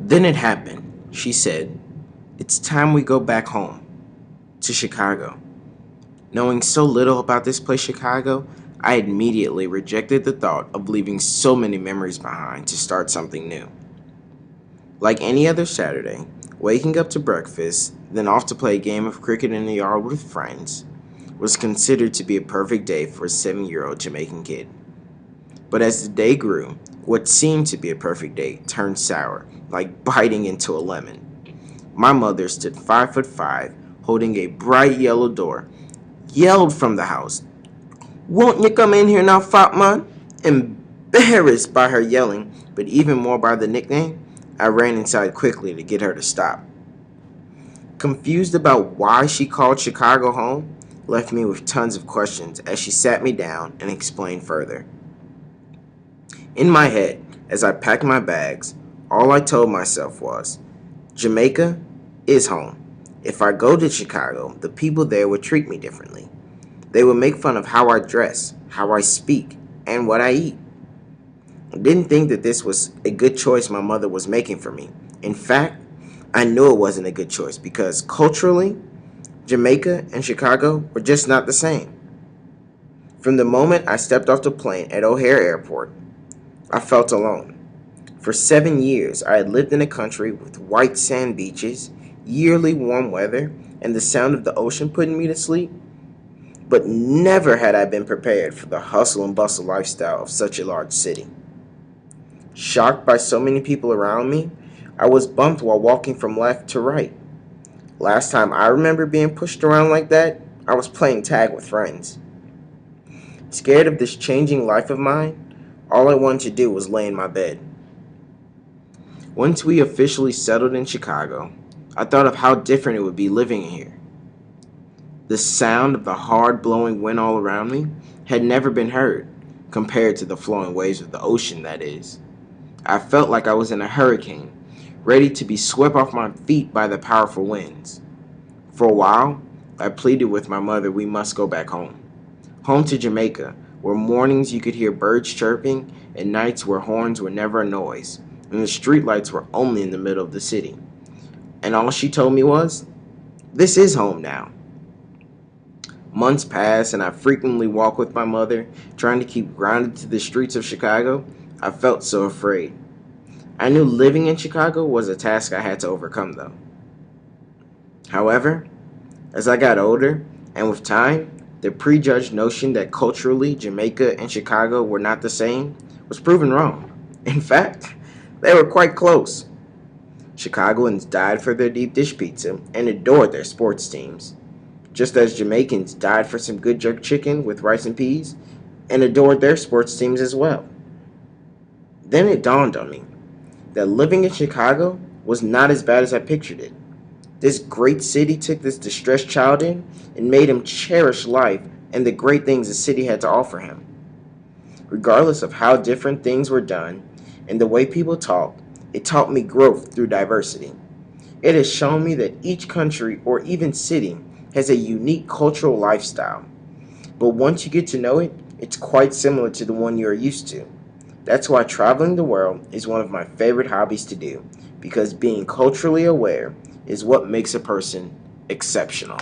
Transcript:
Then it happened. She said, "It's time we go back home, to Chicago." Knowing so little about this place, Chicago, I immediately rejected the thought of leaving so many memories behind to start something new. Like any other Saturday, waking up to breakfast, then off to play a game of cricket in the yard with friends, was considered to be a perfect day for a 7-year-old Jamaican kid. But as the day grew, what seemed to be a perfect day turned sour, like biting into a lemon. My mother stood 5'5", holding a bright yellow door, yelled from the house, "Won't you come in here now, fat man?" Embarrassed by her yelling, but even more by the nickname, I ran inside quickly to get her to stop. Confused about why she called Chicago home, left me with tons of questions as she sat me down and explained further. In my head, as I packed my bags, all I told myself was, Jamaica is home. If I go to Chicago, the people there would treat me differently. They would make fun of how I dress, how I speak, and what I eat. I didn't think that this was a good choice my mother was making for me. In fact, I knew it wasn't a good choice because culturally, Jamaica and Chicago were just not the same. From the moment I stepped off the plane at O'Hare Airport, I felt alone. For 7 years, I had lived in a country with white sand beaches, yearly warm weather, and the sound of the ocean putting me to sleep. But never had I been prepared for the hustle and bustle lifestyle of such a large city. Shocked by so many people around me, I was bumped while walking from left to right. Last time I remember being pushed around like that, I was playing tag with friends. Scared of this changing life of mine, all I wanted to do was lay in my bed. Once we officially settled in Chicago, I thought of how different it would be living here. The sound of the hard blowing wind all around me had never been heard, compared to the flowing waves of the ocean, that is. I felt like I was in a hurricane, ready to be swept off my feet by the powerful winds. For a while, I pleaded with my mother we must go back home. Home to Jamaica, where mornings you could hear birds chirping and nights where horns were never a noise, and the streetlights were only in the middle of the city. And all she told me was, "This is home now." Months passed, and I frequently walked with my mother, trying to keep grounded to the streets of Chicago. I felt so afraid. I knew living in Chicago was a task I had to overcome, though. However, as I got older, and with time, the prejudged notion that culturally Jamaica and Chicago were not the same was proven wrong. In fact, they were quite close. Chicagoans died for their deep dish pizza and adored their sports teams, just as Jamaicans died for some good jerk chicken with rice and peas and adored their sports teams as well. Then it dawned on me that living in Chicago was not as bad as I pictured it. This great city took this distressed child in and made him cherish life and the great things the city had to offer him. Regardless of how different things were done and the way people talked, it taught me growth through diversity. It has shown me that each country or even city has a unique cultural lifestyle. But once you get to know it, it's quite similar to the one you are used to. That's why traveling the world is one of my favorite hobbies to do, because being culturally aware is what makes a person exceptional.